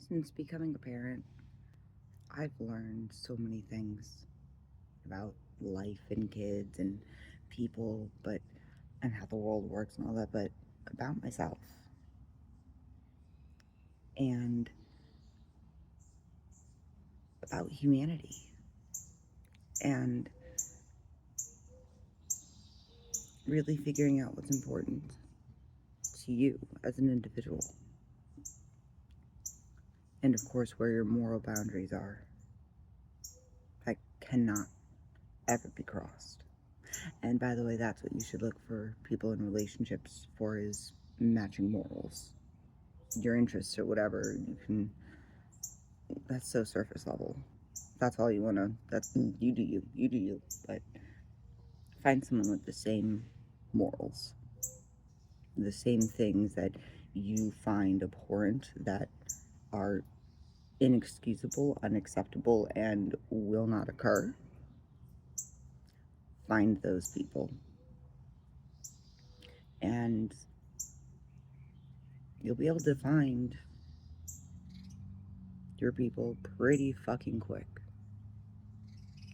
Since becoming a parent, I've learned so many things about life and kids and people, but and how the world works and all that, but about myself and about humanity and really figuring out what's important to you as an individual. And of course, where your moral boundaries are that cannot ever be crossed. And by the way, that's what you should look for people in relationships for is matching morals. Your interests or whatever, you can that's so surface level. That's all you wanna that's you do you. You do you. But find someone with the same morals. The same things that you find abhorrent, that are inexcusable, unacceptable, and will not occur. Find those people. And you'll be able to find your people pretty fucking quick.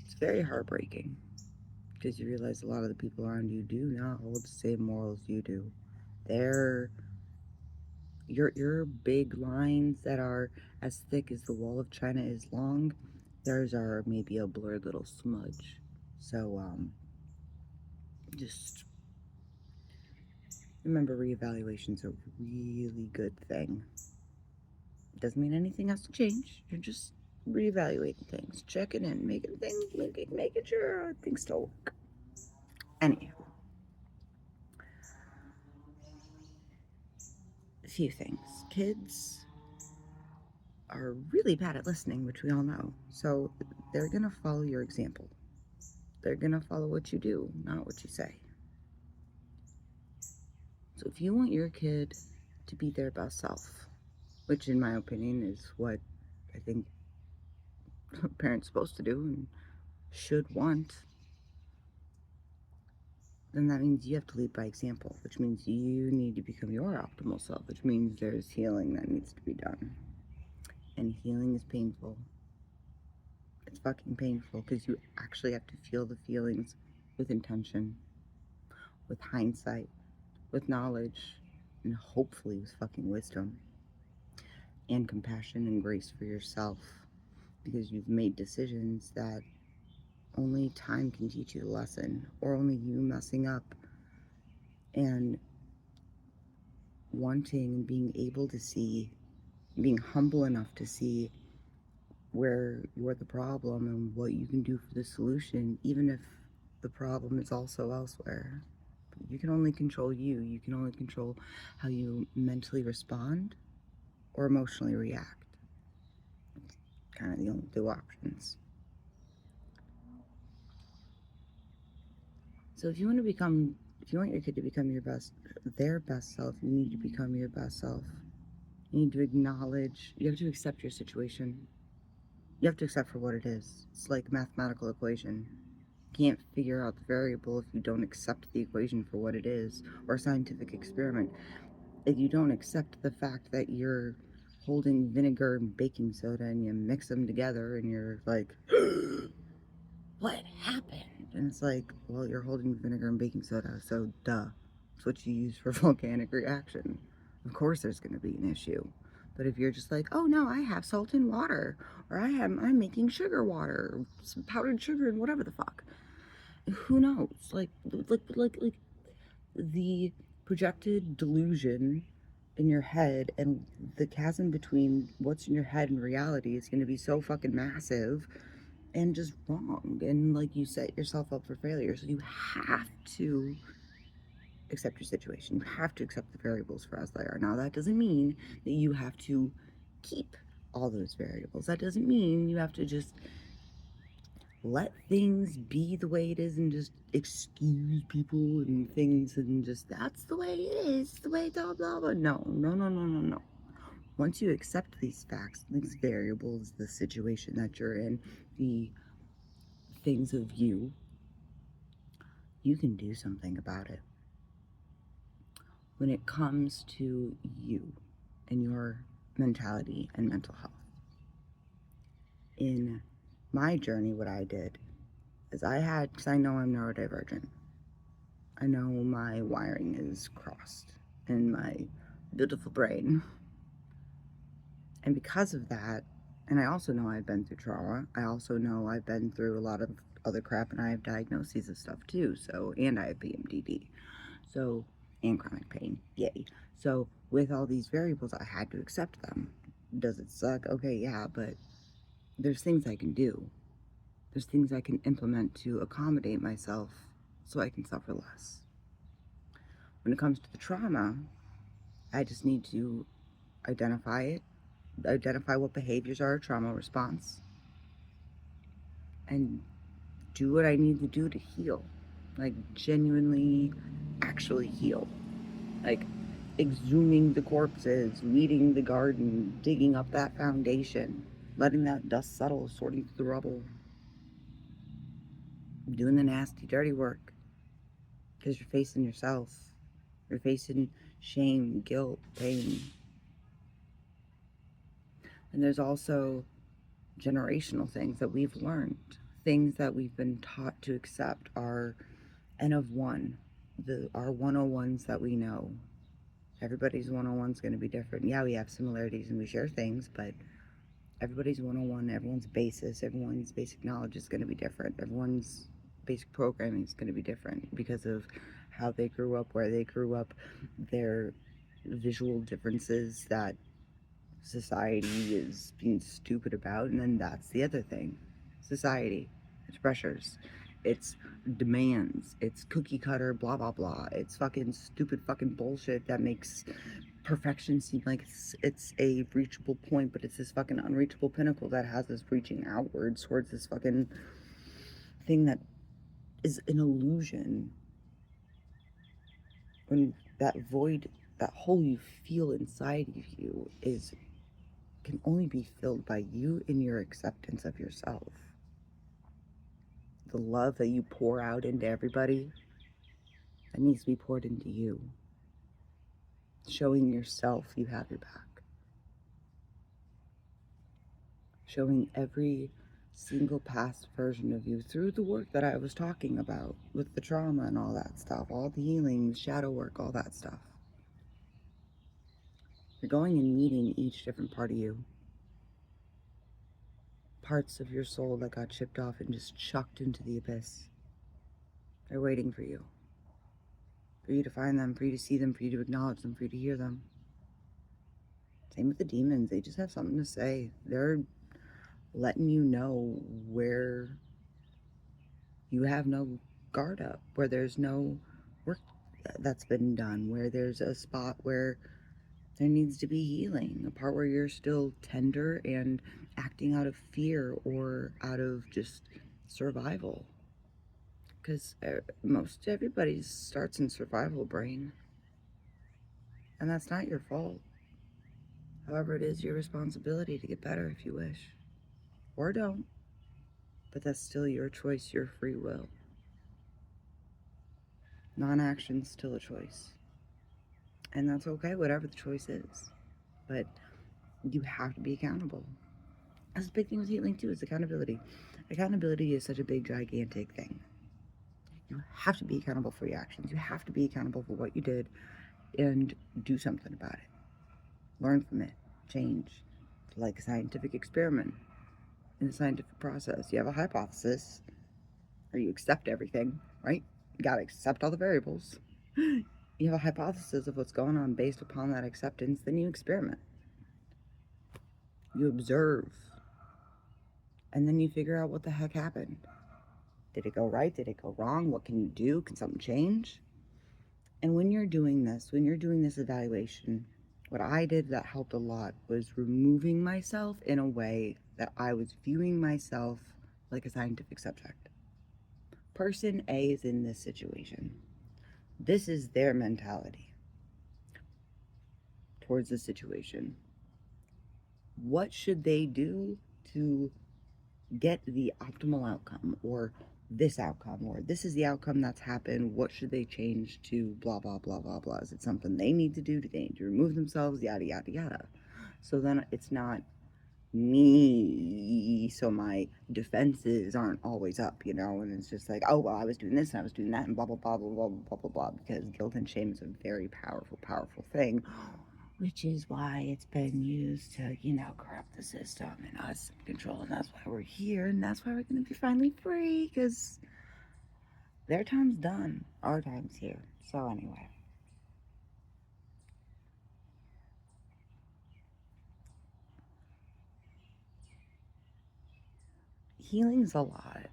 It's very heartbreaking because you realize a lot of the people around you do not hold the same morals you do. They're your big lines that are as thick as the wall of China is long. Theirs are maybe a blurred little smudge. So just remember, reevaluation's a really good thing. Doesn't mean anything has to change. You're just reevaluating things, checking in, making things, making sure things still work. Anyhow, a few things. Kids are really bad at listening, which we all know. So they're gonna follow your example. They're gonna follow what you do, not what you say. So if you want your kid to be their best self, which in my opinion is what I think a parent's supposed to do and should want, then that means you have to lead by example, which means you need to become your optimal self, which means there's healing that needs to be done. And healing is painful. It's fucking painful because you actually have to feel the feelings with intention, with hindsight, with knowledge, and hopefully with fucking wisdom and compassion and grace for yourself because you've made decisions that only time can teach you the lesson, or only you messing up and wanting and being able to see, being humble enough to see where you're the problem and what you can do for the solution, even if the problem is also elsewhere. You can only control you. You can only control how you mentally respond or emotionally react. Kind of the only two options. So if you want your kid to become their best self, you need to become your best self. You need to acknowledge, you have to accept your situation. You have to accept for what it is. It's like a mathematical equation. You can't figure out the variable if you don't accept the equation for what it is, or a scientific experiment. If you don't accept the fact that you're holding vinegar and baking soda and you mix them together and you're like, what happened? And it's like, well, you're holding vinegar and baking soda, so duh. It's what you use for volcanic reaction. Of course there's gonna be an issue. But if you're just like, oh no, I have salt and water, or I'm making sugar water, some powdered sugar and whatever the fuck. Who knows? Like the projected delusion in your head and the chasm between what's in your head and reality is going to be so fucking massive and just wrong, and like you set yourself up for failure. So you have to accept your situation. You have to accept the variables for as they are. Now that doesn't mean that you have to keep all those variables. That doesn't mean you have to just let things be the way it is and just excuse people and things and just that's the way it is, the way blah blah blah. No, no, no, no, no, no. Once you accept these facts, these variables, the situation that you're in, the things of you, you can do something about it. When it comes to you and your mentality and mental health. In my journey, what I did is because I know I'm neurodivergent. I know my wiring is crossed in my beautiful brain. And because of that, and I also know I've been through trauma. I also know I've been through a lot of other crap, and I have diagnoses of stuff too. So, and I have PMDD. So, and chronic pain. Yay. So, with all these variables, I had to accept them. Does it suck? Okay, yeah, but there's things I can do. There's things I can implement to accommodate myself so I can suffer less. When it comes to the trauma, I just need to identify it, identify what behaviors are a trauma response, and do what I need to do to heal. Like, genuinely, actually heal. Like, exhuming the corpses, weeding the garden, digging up that foundation, letting that dust settle, sorting through the rubble, doing the nasty, dirty work. Because you're facing yourself. You're facing shame, guilt, pain. And there's also generational things that we've learned, things that we've been taught to accept are N of one, our 101s that we know. Everybody's 101 is going to be different. Yeah, we have similarities and we share things, but everybody's 101, everyone's basis, everyone's basic knowledge is going to be different. Everyone's basic programming is going to be different because of how they grew up, where they grew up, their visual differences that society is being stupid about. And then that's the other thing, society, it's pressures, it's demands, it's cookie cutter, blah blah blah, it's fucking stupid fucking bullshit that makes perfection seem like it's a reachable point, but it's this fucking unreachable pinnacle that has us reaching outwards towards this fucking thing that is an illusion, when that void, that hole you feel inside of you is can only be filled by you and your acceptance of yourself. The love that you pour out into everybody, that needs to be poured into you. Showing yourself you have your back. Showing every single past version of you through the work that I was talking about with the trauma and all that stuff, all the healing, the shadow work, all that stuff. You're going and meeting each different part of you. Parts of your soul that got chipped off and just chucked into the abyss. They're waiting for you. For you to find them, for you to see them, for you to acknowledge them, for you to hear them. Same with the demons. They just have something to say. They're letting you know where you have no guard up, where there's no work that's been done, where there's a spot where there needs to be healing, a part where you're still tender and acting out of fear or out of just survival. Because most everybody starts in survival brain, and that's not your fault. However, it is your responsibility to get better if you wish, or don't, but that's still your choice, your free will. Non-action's still a choice, and that's okay, whatever the choice is, but you have to be accountable. That's the big thing with healing too, is accountability. Accountability is such a big, gigantic thing. You have to be accountable for your actions. You have to be accountable for what you did and do something about it. Learn from it. Change. Like a scientific experiment. In the scientific process, you have a hypothesis, or you accept everything, right? You gotta accept all the variables. You have a hypothesis of what's going on based upon that acceptance, then you experiment. You observe. And then you figure out what the heck happened. Did it go right? Did it go wrong? What can you do? Can something change? And when you're doing this evaluation, what I did that helped a lot was removing myself in a way that I was viewing myself like a scientific subject. Person A is in this situation. This is their mentality towards the situation. What should they do to get the optimal outcome, or this outcome, or this is the outcome that's happened? What should they change to blah, blah, blah, blah, blah? Is it something they need to do? Do they need to remove themselves? Yada, yada, yada. So then it's not me, so my defenses aren't always up, and it's just like, oh, well, I was doing this and I was doing that and blah, blah, blah, blah, blah, blah, blah, blah, because guilt and shame is a very powerful, powerful thing, which is why it's been used to, corrupt the system and us control, and that's why we're here, and that's why we're going to be finally free, because their time's done, our time's here. So anyway. Healing's a lot.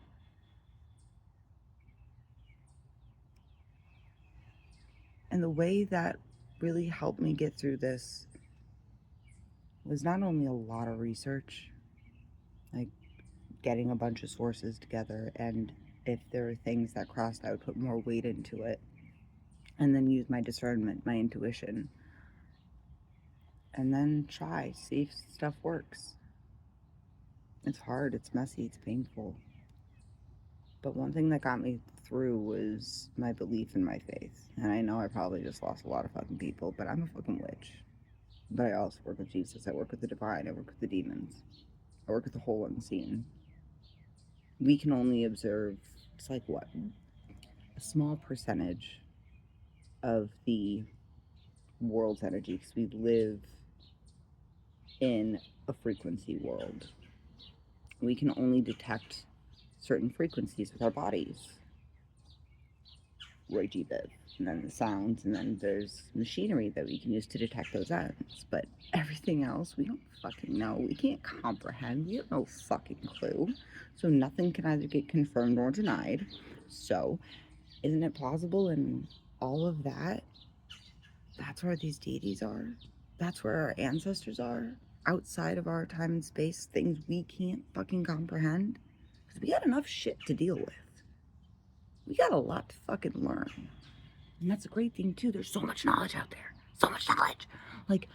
And the way that really helped me get through this was not only a lot of research, like getting a bunch of sources together, and if there were things that crossed, I would put more weight into it, and then use my discernment, my intuition, and then try, see if stuff works. It's hard, it's messy, it's painful. But one thing that got me through was my belief in my faith. And I know I probably just lost a lot of fucking people, but I'm a fucking witch. But I also work with Jesus. I work with the divine. I work with the demons. I work with the whole unseen. We can only observe, it's like what? A small percentage of the world's energy, because we live in a frequency world. We can only detect certain frequencies with our bodies. Reiki Biv, and then the sounds, and then there's machinery that we can use to detect those ends. But everything else, we don't fucking know. We can't comprehend. We have no fucking clue. So nothing can either get confirmed or denied. So, isn't it plausible in all of that? That's where these deities are. That's where our ancestors are. Outside of our time and space, things we can't fucking comprehend. Because we got enough shit to deal with. We got a lot to fucking learn. And that's a great thing too. There's so much knowledge out there. So much knowledge. Like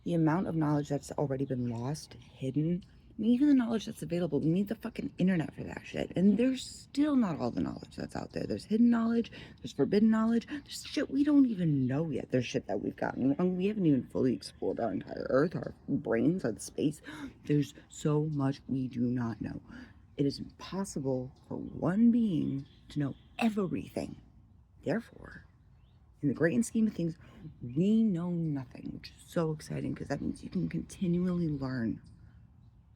the amount of knowledge that's already been lost, hidden. I mean, even the knowledge that's available, we need the fucking internet for that shit. And there's still not all the knowledge that's out there. There's hidden knowledge, there's forbidden knowledge, there's shit we don't even know yet. There's shit that we've gotten wrong. We haven't even fully explored our entire Earth, our brains, our space. There's so much we do not know. It is impossible for one being to know everything. Therefore, in the great scheme of things, we know nothing, which is so exciting because that means you can continually learn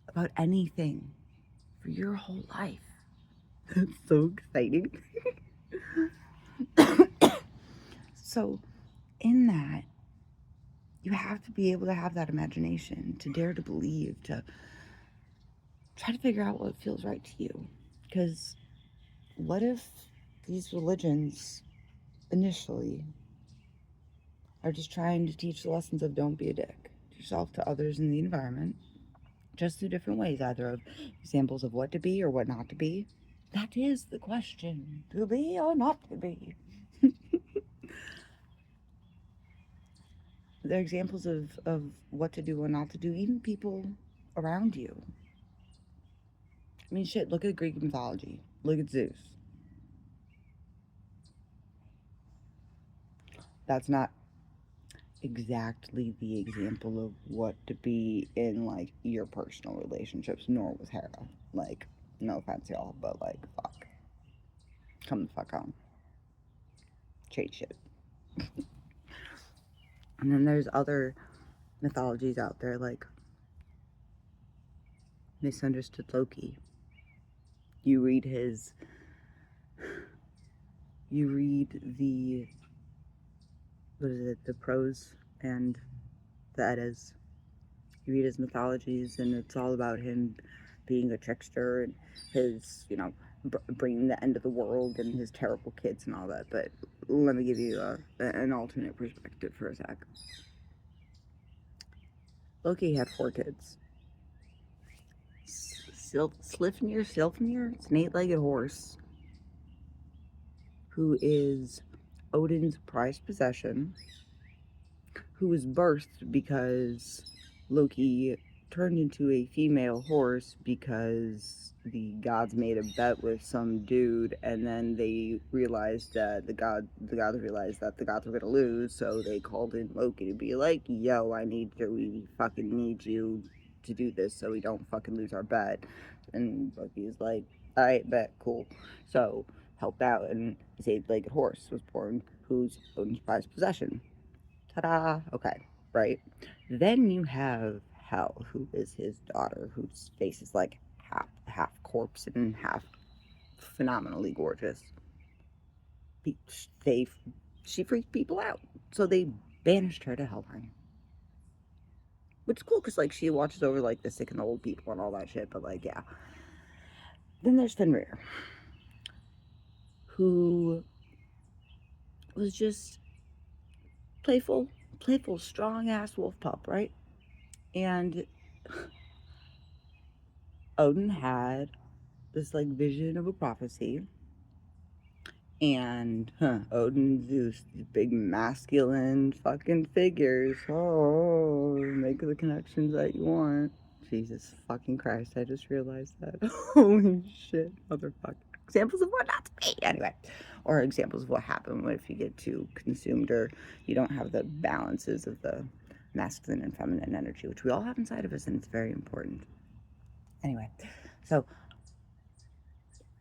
about anything for your whole life. That's so exciting. So, in that, you have to be able to have that imagination, to dare to believe, to try to figure out what feels right to you. Because what if these religions initially are just trying to teach the lessons of don't be a dick to yourself, to others, in the environment, just through different ways, either of examples of what to be or what not to be? That is the question, to be or not to be. They're examples of what to do or not to do, even people around you. I mean, shit, look at Greek mythology. Look at Zeus. That's not exactly the example of what to be in, like, your personal relationships, nor was Hera. Like, no offense, y'all, but, like, fuck. Come the fuck on. Change shit. And then there's other mythologies out there, like misunderstood Loki. You read the, what is it, the prose and the Eddas. You read his mythologies, and it's all about him being a trickster and his, bringing the end of the world and his terrible kids and all that. But let me give you an alternate perspective for a sec. Loki had 4 kids. Slifnir, it's an 8-legged horse who is Odin's prized possession, who was birthed because Loki turned into a female horse because the gods made a bet with some dude, and then they realized that the gods realized that the gods were gonna lose, so they called in Loki to be like, "Yo, we fucking need you to do this so we don't fucking lose our bet." And Loki's like, "All right, bet, cool." So helped out, and this eight-legged horse was born, who's Odin's prized possession. Ta-da! Okay, right. Then you have Hel, who is his daughter, whose face is like half corpse and half phenomenally gorgeous. They she freaked people out, so they banished her to Helheim. Which is cool because like she watches over like the sick and the old people and all that shit. But like yeah. Then there's Fenrir, who was just playful, strong ass wolf pup, right? And Odin had this like vision of a prophecy, and Odin and Zeus, these big masculine fucking figures. Oh, make the connections that you want. Jesus fucking Christ, I just realized that. Holy shit, motherfucker. Examples of what not to be. Anyway, or examples of what happened if you get too consumed or you don't have the balances of the masculine and feminine energy, which we all have inside of us, and it's very important. Anyway, so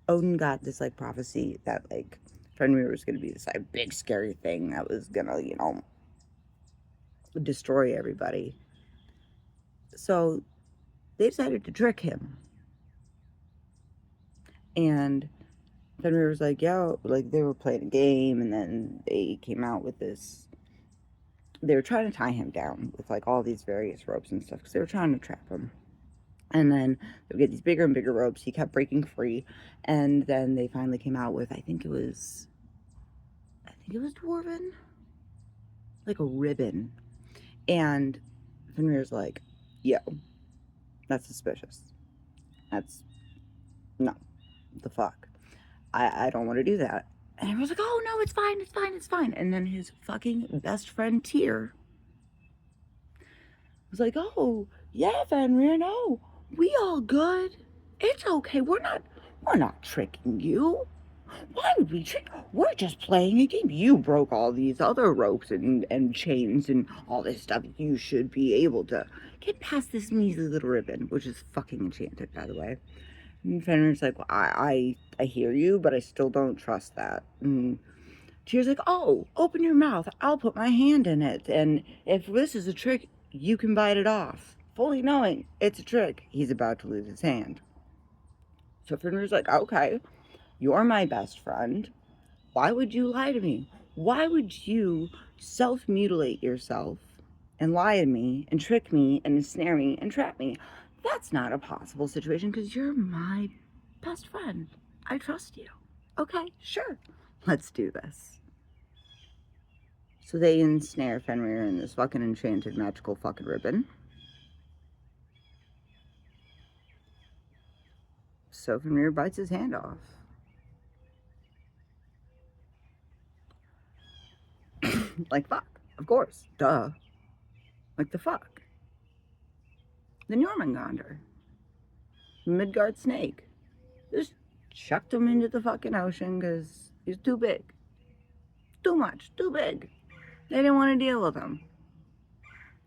Odin got this like prophecy that like Fenrir was going to be this like big scary thing that was going to, destroy everybody. So they decided to trick him. And Fenrir was like, "Yo," like they were playing a game, and then they came out with this. They were trying to tie him down with like all these various ropes and stuff because they were trying to trap him. And then they would get these bigger and bigger ropes. He kept breaking free, and then they finally came out with I think it was dwarven, like a ribbon. And Fenrir's like, "Yo, that's suspicious. That's no, the fuck. I don't want to do that." And everyone's like, "Oh no, it's fine, it's fine, it's fine." And then his fucking best friend Tyr was like, "Oh yeah, Fenrir, no, we all good. It's okay. We're not tricking you. Why would we trick? We're just playing a game. You broke all these other ropes and chains and all this stuff. You should be able to get past this measly little ribbon," which is fucking enchanted, by the way. And Fenrir's like, "Well, I hear you, but I still don't trust that." And Tyr's like, "Oh, open your mouth. I'll put my hand in it. And if this is a trick, you can bite it off." Fully knowing it's a trick, he's about to lose his hand. So Fenrir's like, "Okay, you're my best friend. Why would you lie to me? Why would you self-mutilate yourself and lie to me and trick me and ensnare me and trap me? That's not a possible situation because you're my best friend. I trust you. Okay, sure. Let's do this." So they ensnare Fenrir in this fucking enchanted magical fucking ribbon. So Fenrir bites his hand off. Like fuck. Of course. Duh. Like the fuck. The Jormungandr. Midgard snake. Just chucked him into the fucking ocean because he's too big. Too much. Too big. They didn't want to deal with him.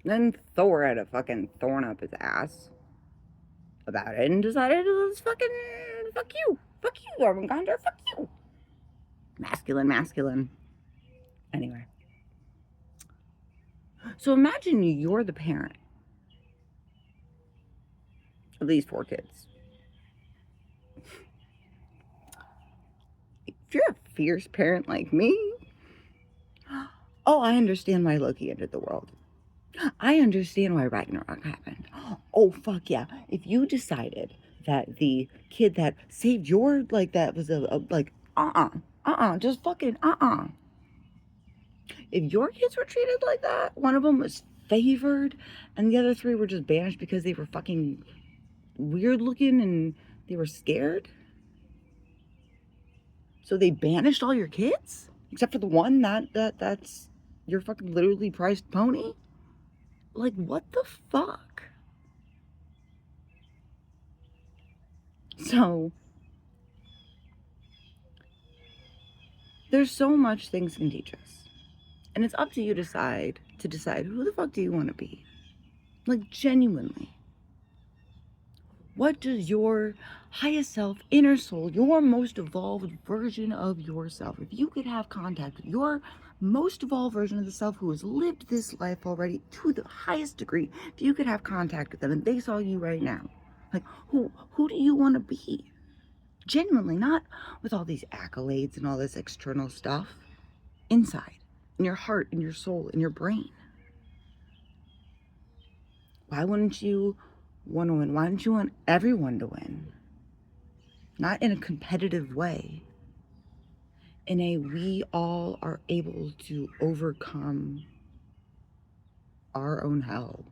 Then Thor had a fucking thorn up his ass about it and decided to just fucking fuck you. Fuck you, Jormungandr. Fuck you. Masculine. Anyway. So imagine you're the parent of these 4 kids. If you're a fierce parent like me, oh, I understand why Loki entered the world. I understand why Ragnarok happened. Oh, fuck yeah. If you decided that the kid that saved your, like, that was just fucking, If your kids were treated like that, one of them was favored, and the other 3 were just banished because they were fucking weird looking and they were scared. So they banished all your kids? Except for the one that's your fucking literally priced pony? Like, what the fuck? So there's so much things can teach us. And it's up to you to decide who the fuck do you want to be? Like, genuinely. What does your highest self, inner soul, your most evolved version of yourself, if you could have contact with your most evolved version of the self who has lived this life already to the highest degree, if you could have contact with them and they saw you right now, like, who do you want to be? Genuinely, not with all these accolades and all this external stuff. Inside, in your heart, in your soul, in your brain. Why wouldn't you want to win? Why don't you want everyone to win? Not in a competitive way, in a we all are able to overcome our own hell.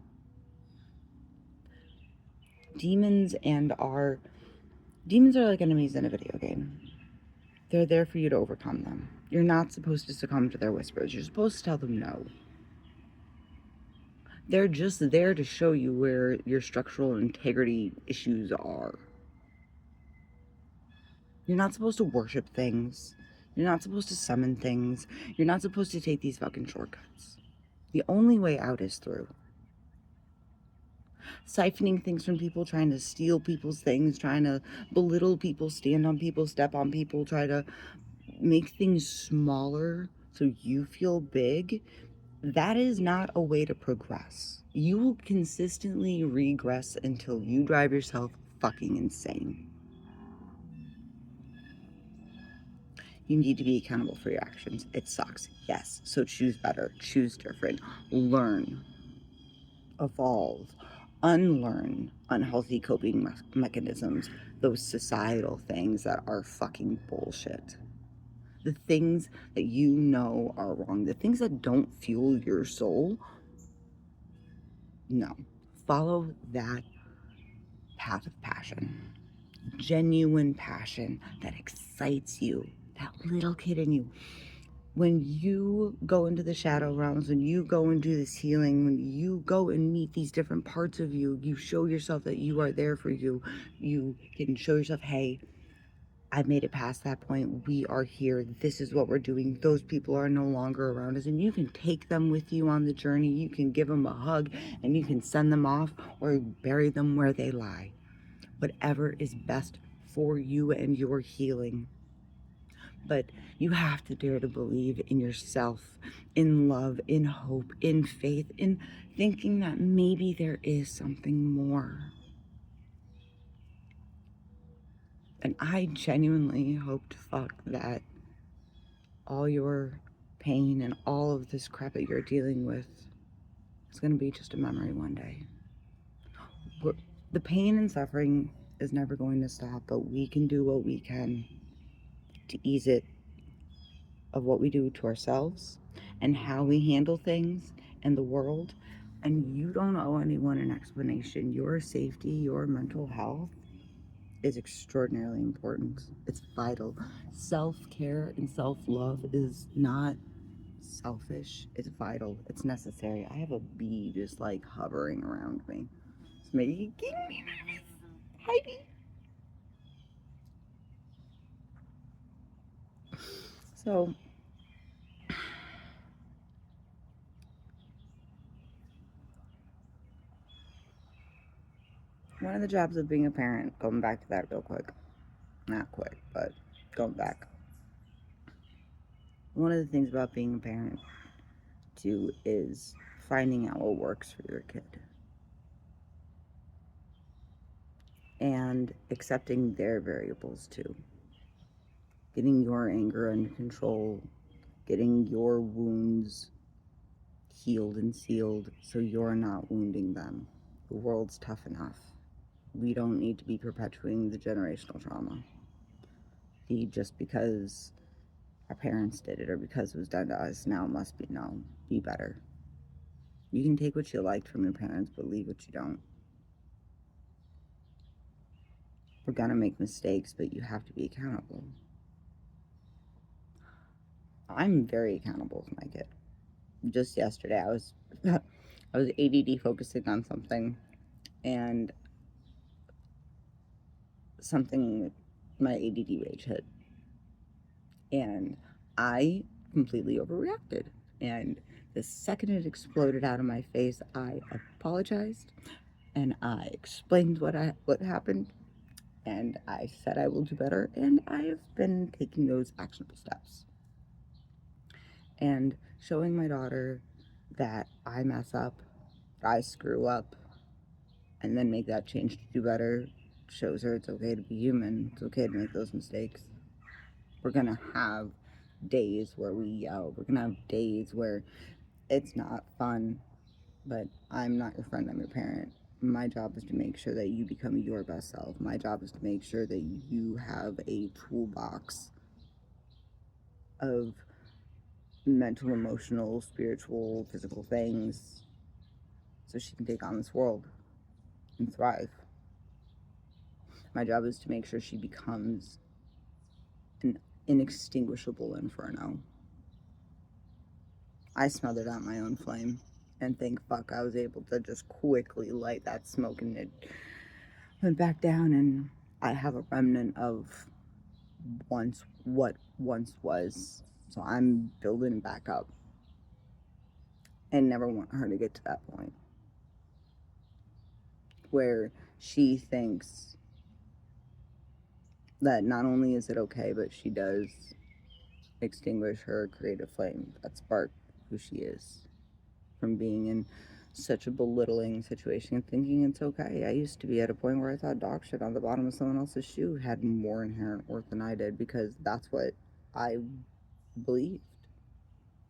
Demons are like enemies in a video game. They're there for you to overcome them. You're not supposed to succumb to their whispers. You're supposed to tell them no. They're just there to show you where your structural integrity issues are. You're not supposed to worship things. You're not supposed to summon things. You're not supposed to take these fucking shortcuts. The only way out is through. Siphoning things from people, trying to steal people's things, trying to belittle people, stand on people, step on people, try to make things smaller so you feel big. That is not a way to progress. You will consistently regress until you drive yourself fucking insane. You need to be accountable for your actions. It sucks. Yes. So choose better, choose different, learn, evolve, unlearn unhealthy coping mechanisms, those societal things that are fucking bullshit. The things that you know are wrong, the things that don't fuel your soul, no. Follow that path of passion. Genuine passion that excites you, that little kid in you. When you go into the shadow realms, when you go and do this healing, when you go and meet these different parts of you, you show yourself that you are there for you. You can show yourself, hey, I've made it past that point. We are here. This is what we're doing. Those people are no longer around us. And you can take them with you on the journey. You can give them a hug and you can send them off or bury them where they lie. Whatever is best for you and your healing. But you have to dare to believe in yourself, in love, in hope, in faith, in thinking that maybe there is something more. And I genuinely hope to fuck that all your pain and all of this crap that you're dealing with is going to be just a memory one day. The pain and suffering is never going to stop, but we can do what we can to ease it, of what we do to ourselves and how we handle things in the world. And you don't owe anyone an explanation. Your safety, your mental health is extraordinarily important. It's vital. Self-care and self-love is not selfish. It's vital. It's necessary. I have a bee just like hovering around me. It's making me nervous. Hi, bee. So one of the jobs of being a parent, going back to that real quick, not quick, but going back. One of the things about being a parent, too, is finding out what works for your kid and accepting their variables, too. Getting your anger under control, getting your wounds healed and sealed so you're not wounding them. The world's tough enough. We don't need to be perpetuating the generational trauma. Just because our parents did it or because it was done to us, now it must be no. Be better. You can take what you liked from your parents, but leave what you don't. We're gonna make mistakes, but you have to be accountable. I'm very accountable with my kid. Just yesterday, I was ADD focusing on something, and something, my ADD rage hit, and I completely overreacted. And the second it exploded out of my face, I apologized and I explained what happened, and I said I will do better, and I have been taking those actionable steps and showing my daughter that I mess up, I screw up, and then make that change to do better. Shows her it's okay to be human. It's okay to make those mistakes. We're gonna have days where we yell. We're gonna have days where it's not fun, but I'm not your friend, I'm your parent. My job is to make sure that you become your best self. My job is to make sure that you have a toolbox of mental, emotional, spiritual, physical things so she can take on this world and thrive. My job is to make sure she becomes an inextinguishable inferno. I smothered out my own flame, and thank fuck I was able to just quickly light that smoke, and it went back down, and I have a remnant of what once was. So I'm building back up and never want her to get to that point where she thinks that not only is it okay, but she does extinguish her creative flame that sparked who she is from being in such a belittling situation and thinking it's okay. I used to be at a point where I thought dog shit on the bottom of someone else's shoe had more inherent worth than I did because that's what I believed.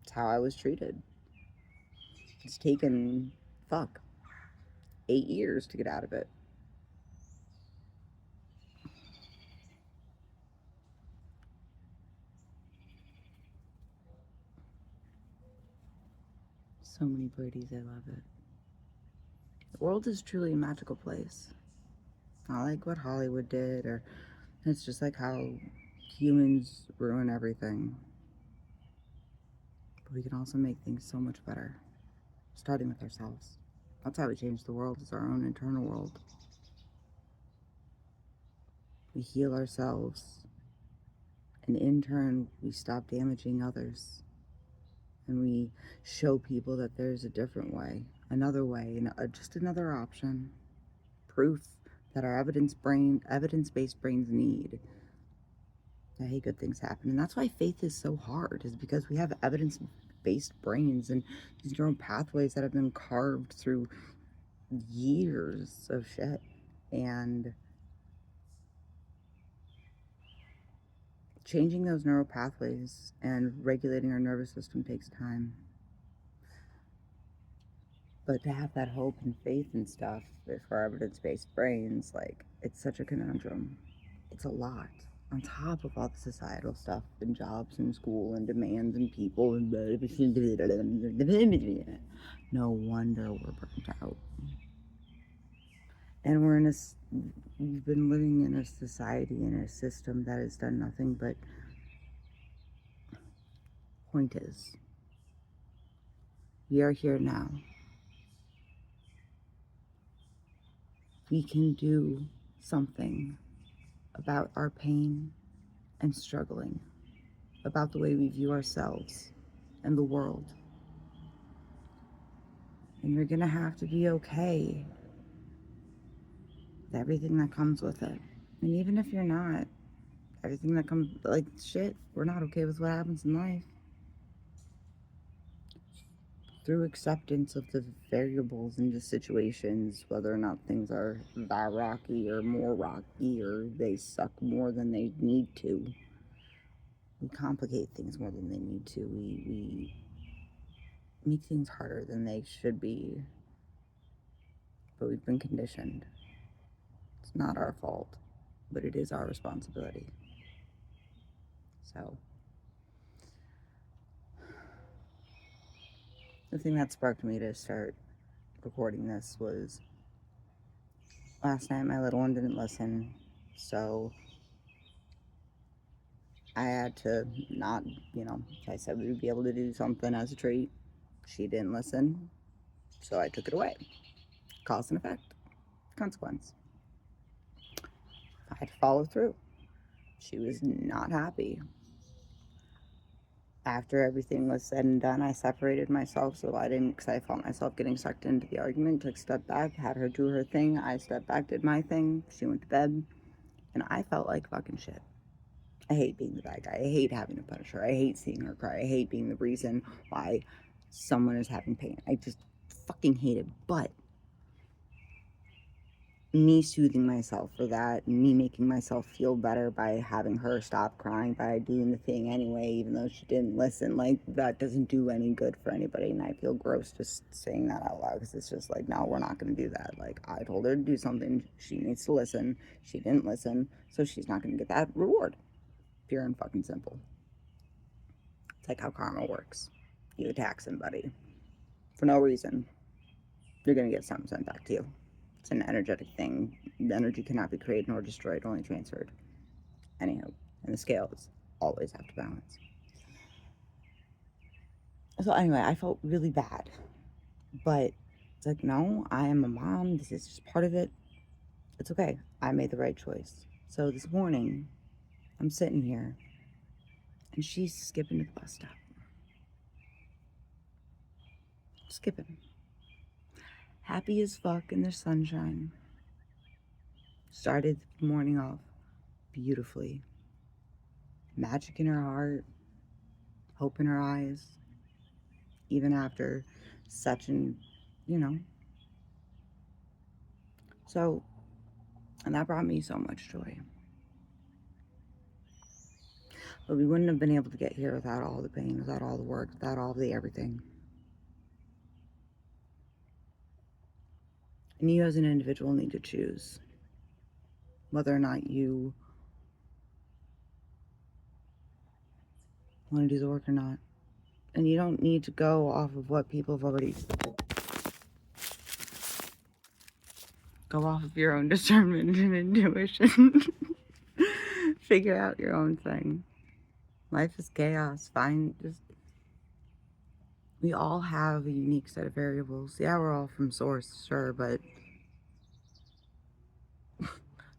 It's how I was treated. It's taken, fuck, 8 years to get out of it. So many birdies, I love it. The world is truly a magical place. Not like what Hollywood did, or it's just like how humans ruin everything. But we can also make things so much better, starting with ourselves. That's how we change the world, is our own internal world. We heal ourselves, and in turn, we stop damaging others. And we show people that there's a different way, another way, and just another option. Proof that our evidence-based brains need that hey, good things happen. And that's why faith is so hard, is because we have evidence-based brains and these neural pathways that have been carved through years of shit. And changing those neural pathways and regulating our nervous system takes time. But to have that hope and faith and stuff for our evidence-based brains, like, it's such a conundrum. It's a lot. On top of all the societal stuff and jobs and school and demands and people and no wonder we're burnt out. And we've been living in a society, in a system that has done nothing but, point is, we are here now. We can do something about our pain and struggling, about the way we view ourselves and the world. And you're gonna have to be okay with everything that comes with it. And even if you're not, everything that comes, like, shit, we're not okay with what happens in life. Through acceptance of the variables and the situations, whether or not things are that rocky or more rocky, or they suck more than they need to. We complicate things more than they need to. We make things harder than they should be. But we've been conditioned. It's not our fault, but it is our responsibility. So, the thing that sparked me to start recording this was last night my little one didn't listen, so I had to not, I said we would be able to do something as a treat. She didn't listen, so I took it away. Cause and effect, consequence. I had to follow through. She was not happy. After everything was said and done, I separated myself so I didn't, because I felt myself getting sucked into the argument. Took a step back, had her do her thing. I stepped back, did my thing. She went to bed, and I felt like fucking shit. I hate being the bad guy. I hate having to punish her. I hate seeing her cry. I hate being the reason why someone is having pain. I just fucking hate it. But me soothing myself for that, me making myself feel better by having her stop crying, by doing the thing anyway, even though she didn't listen, like, that doesn't do any good for anybody. And I feel gross just saying that out loud, because it's just like, no, we're not going to do that. Like, I told her to do something. She needs to listen. She didn't listen, so she's not going to get that reward. Pure and fucking simple. It's like how karma works. You attack somebody for no reason, you're going to get something sent back to you. It's an energetic thing. The energy cannot be created nor destroyed, only transferred. Anyhow, and the scales always have to balance. So anyway, I felt really bad. But it's like, no, I am a mom. This is just part of it. It's okay. I made the right choice. So this morning, I'm sitting here, and she's skipping to the bus stop. Skipping. Happy as fuck in the sunshine. Started the morning off beautifully. Magic in her heart, hope in her eyes, even after such an, you know. So, and that brought me so much joy. But we wouldn't have been able to get here without all the pain, without all the work, without all the everything. And you as an individual need to choose whether or not you want to do the work or not. And you don't need to go off of what people have already said. Go off of your own discernment and intuition. Figure out your own thing. Life is chaos. We all have a unique set of variables. Yeah, we're all from source, sure, but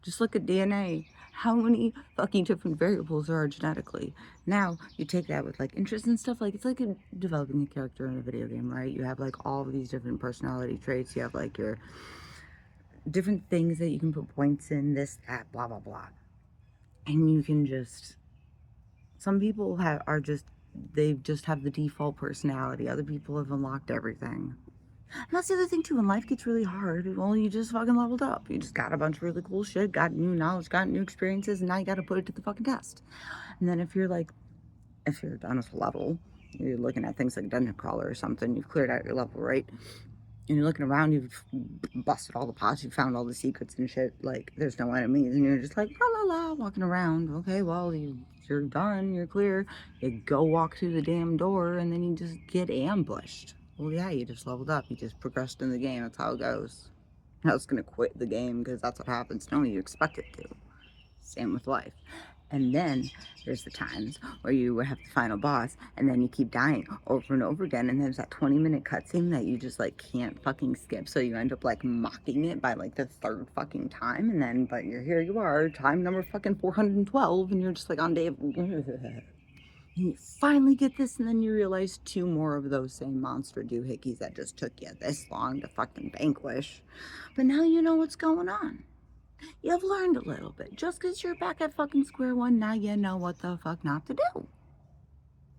just look at DNA. How many fucking different variables there are genetically? Now, you take that with like interests and stuff, like it's like developing a character in a video game, right? You have like all of these different personality traits. You have like your different things that you can put points in, this, that, blah, blah, blah. And you can just, some people they just have the default personality. Other people have unlocked everything. And that's the other thing too, when life gets really hard, well, you just fucking leveled up. You just got a bunch of really cool shit, got new knowledge, got new experiences, and now you gotta put it to the fucking test. And then if you're done with a level, you're looking at things like Dungeon Crawler or something, you've cleared out your level, right? And you're looking around, you've busted all the pots, you found all the secrets and shit, like, there's no enemies, and you're just like, la la la, walking around. Okay, well, you're done, you're clear. You go walk through the damn door, and then you just get ambushed. Well, yeah, you just leveled up, you just progressed in the game, that's how it goes. I was gonna quit the game, because that's what happens. No, you expect it to. Same with life. And then there's the times where you have the final boss and then you keep dying over and over again. And there's that 20-minute cutscene that you just like can't fucking skip. So you end up like mocking it by like the third fucking time. And then, but here you are, time number fucking 412. And you're just like on day of, and you finally get this. And then you realize 2 more of those same monster doohickeys that just took you this long to fucking vanquish. But now you know what's going on. You've learned a little bit. Just because you're back at fucking square one, now you know what the fuck not to do.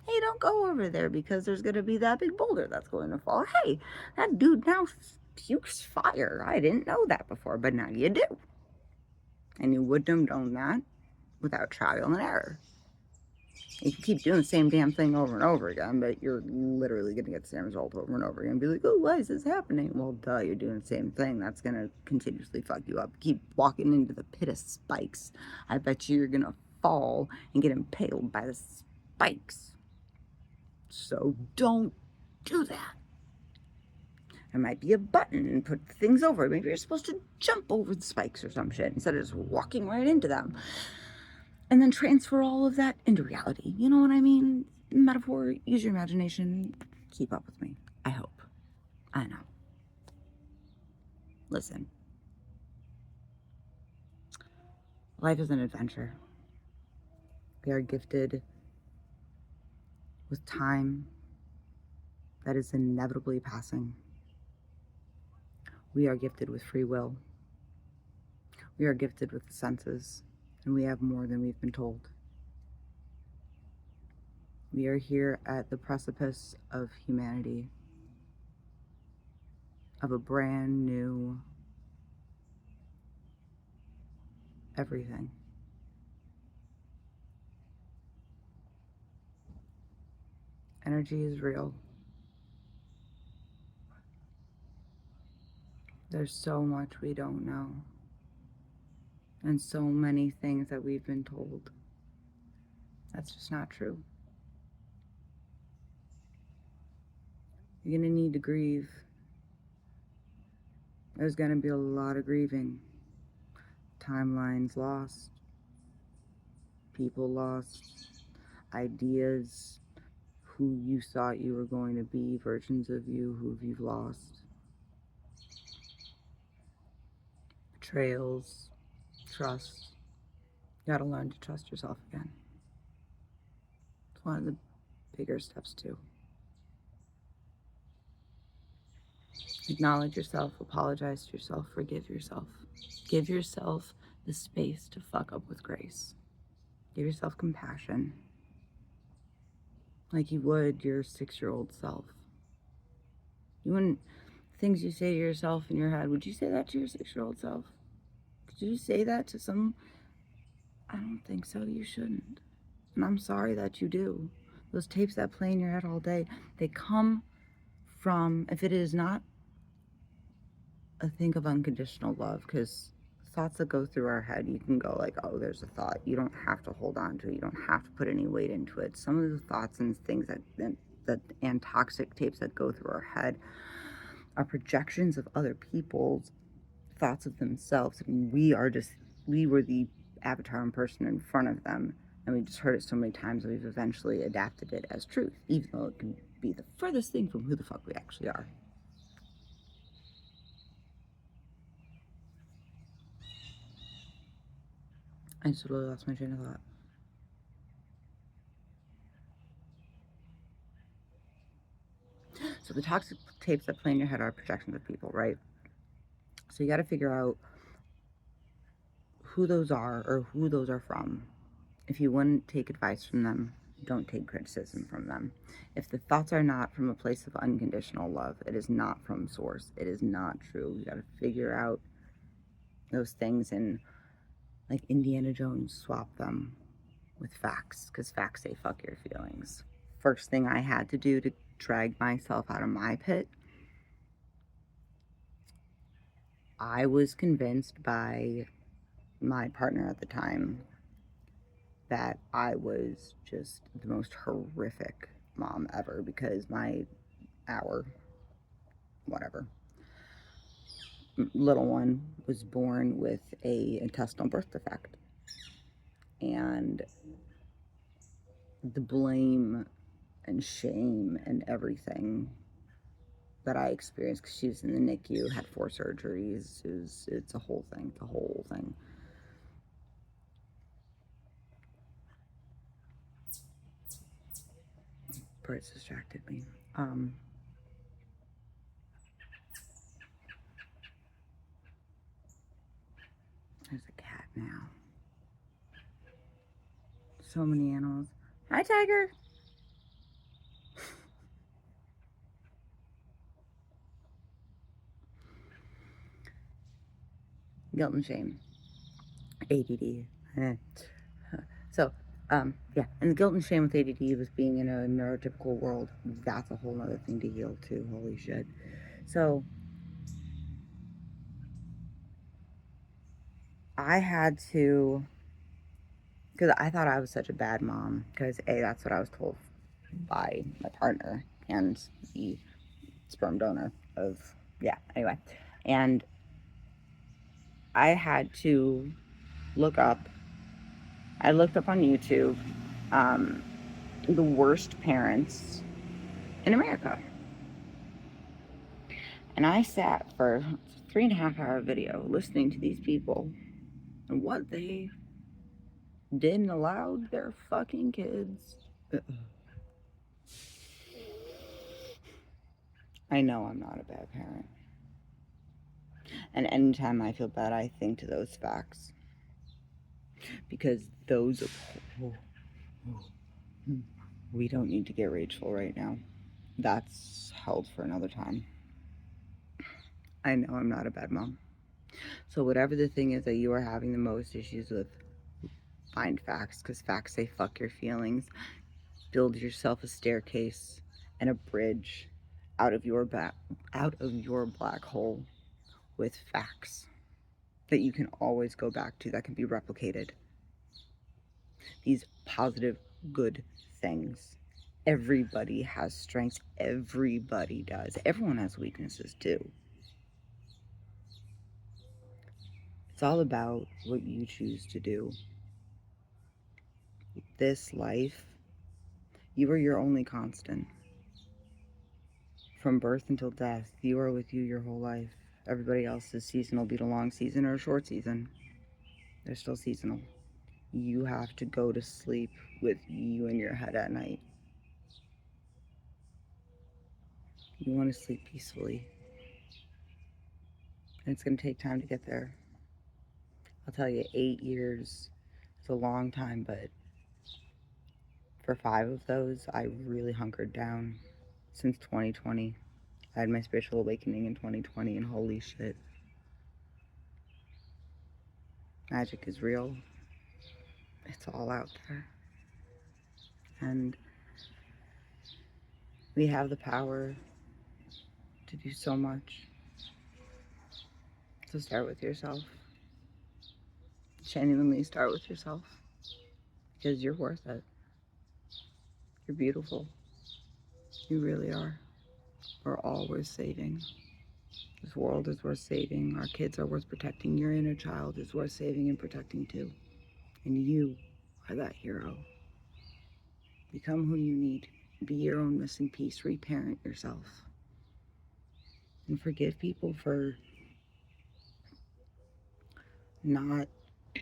Hey, don't go over there because there's going to be that big boulder that's going to fall. Hey, that dude now pukes fire. I didn't know that before, but now you do. And you wouldn't have known that without trial and error. You can keep doing the same damn thing over and over again, but you're literally going to get the same result over and over again and be like, oh, why is this happening? Well, duh, you're doing the same thing. That's going to continuously fuck you up. Keep walking into the pit of spikes. I bet you're going to fall and get impaled by the spikes. So don't do that. There might be a button and put things over. Maybe you're supposed to jump over the spikes or some shit instead of just walking right into them. And then transfer all of that into reality. You know what I mean? Metaphor, use your imagination. Keep up with me. I hope. I know. Listen. Life is an adventure. We are gifted with time that is inevitably passing. We are gifted with free will. We are gifted with the senses, and we have more than we've been told. We are here at the precipice of humanity, of a brand new everything. Energy is real. There's so much we don't know, and so many things that we've been told. That's just not true. You're going to need to grieve. There's going to be a lot of grieving. Timelines lost, people lost, ideas, who you thought you were going to be, versions of you who you've lost, betrayals, trust. You gotta learn to trust yourself again. It's one of the bigger steps, too. Acknowledge yourself, apologize to yourself, forgive yourself. Give yourself the space to fuck up with grace. Give yourself compassion, like you would your 6-year-old self. You wouldn't, things you say to yourself in your head, would you say that to your 6-year-old self? Could you say that to some? I don't think so. You shouldn't. And I'm sorry that you do. Those tapes that play in your head all day, they come from, if it is not a thing of unconditional love, because thoughts that go through our head, you can go like, oh, there's a thought. You don't have to hold on to it. You don't have to put any weight into it. Some of the thoughts and things and toxic tapes that go through our head are projections of other people's thoughts of themselves. And we were the avatar and person in front of them. And we just heard it so many times that we've eventually adapted it as truth, even though it can be the furthest thing from who the fuck we actually are. I just totally lost my train of thought. So the toxic tapes that play in your head are projections of people, right? So you got to figure out who those are or who those are from. If you wouldn't take advice from them, don't take criticism from them. If the thoughts are not from a place of unconditional love, it is not from source. It is not true. You got to figure out those things and, like Indiana Jones, swap them with facts, because facts say fuck your feelings. First thing I had to do to drag myself out of my pit, I was convinced by my partner at the time that I was just the most horrific mom ever, because our whatever little one was born with a intestinal birth defect, and the blame and shame and everything that I experienced, because she was in the NICU, had 4 surgeries, it's a whole thing, the whole thing. Birds distracted me. There's a cat now. So many animals. Hi, Tiger. Guilt and shame. ADD. So, yeah. And the guilt and shame with ADD was being in a neurotypical world. That's a whole other thing to heal, too. Holy shit. So, I had to, because I thought I was such a bad mom, because A, that's what I was told by my partner and the sperm donor of, yeah, anyway. And I had to I looked up on YouTube, the worst parents in America. And I sat for a 3.5-hour video listening to these people and what they didn't allow their fucking kids. I know I'm not a bad parent. And anytime I feel bad, I think to those facts. Because those. We don't need to get rageful right now. That's held for another time. I know I'm not a bad mom. So, whatever the thing is that you are having the most issues with, find facts, because facts say fuck your feelings. Build yourself a staircase and a bridge out of your black hole with facts that you can always go back to, that can be replicated. These positive, good things. Everybody has strengths. Everybody does. Everyone has weaknesses too. It's all about what you choose to do. This life, you are your only constant. From birth until death, you are with you your whole life. Everybody else's season will be a long season or a short season. They're still seasonal. You have to go to sleep with you in your head at night. You want to sleep peacefully. And it's going to take time to get there. I'll tell you, 8 years is a long time, but for 5 of those, I really hunkered down since 2020. I had my spiritual awakening in 2020, and holy shit, magic is real. It's all out there. And we have the power to do so much. So start with yourself. Genuinely start with yourself. Because you're worth it. You're beautiful. You really are. We're all worth saving. This world is worth saving. Our kids are worth protecting. Your inner child is worth saving and protecting too. And you are that hero. Become who you need. Be your own missing piece. Reparent yourself. And forgive people for not.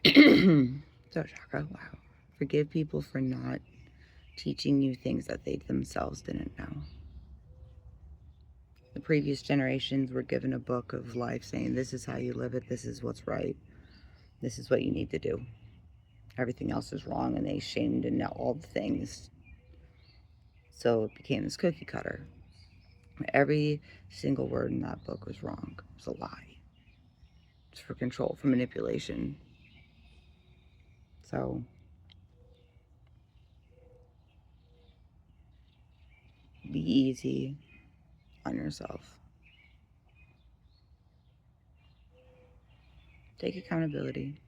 So, chakra, wow. Forgive people for not teaching you things that they themselves didn't know. The previous generations were given a book of life saying, this is how you live it, this is what's right, this is what you need to do. Everything else is wrong, and they shamed and all the things. So it became this cookie cutter. Every single word in that book was wrong. It was a lie. It's for control, for manipulation. So be easy on yourself. Take accountability.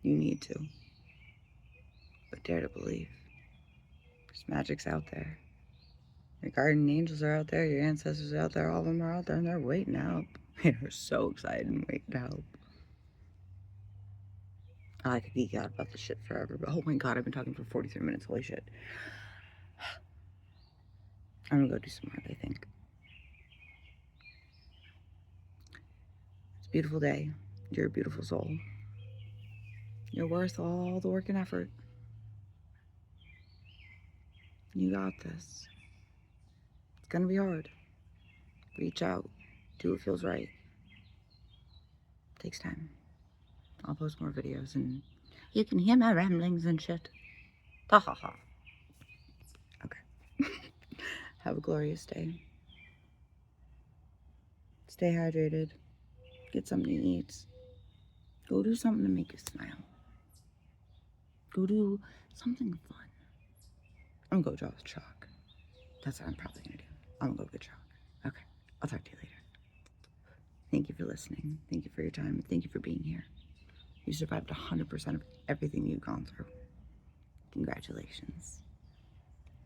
You need to. But dare to believe. Because magic's out there. Your guardian angels are out there. Your ancestors are out there. All of them are out there, and they're waiting to help. They're so excited and waiting to help. I could geek out about this shit forever, but oh my god, I've been talking for 43 minutes. Holy shit. I'm gonna go do some work, I think. It's a beautiful day. You're a beautiful soul. You're worth all the work and effort. You got this. It's gonna be hard. Reach out. Do what feels right. It takes time. I'll post more videos and you can hear my ramblings and shit. Ha ha ha. Okay. Have a glorious day. Stay hydrated. Get something to eat. Go do something to make you smile. Go do something fun. I'm gonna go draw with chalk. That's what I'm probably gonna do. I'm gonna go get chalk. Okay. I'll talk to you later. Thank you for listening. Thank you for your time. Thank you for being here. You survived 100% of everything you've gone through. Congratulations.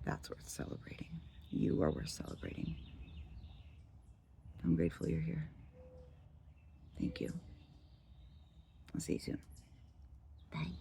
That's worth celebrating. You are worth celebrating. I'm grateful you're here. Thank you. I'll see you soon. Bye.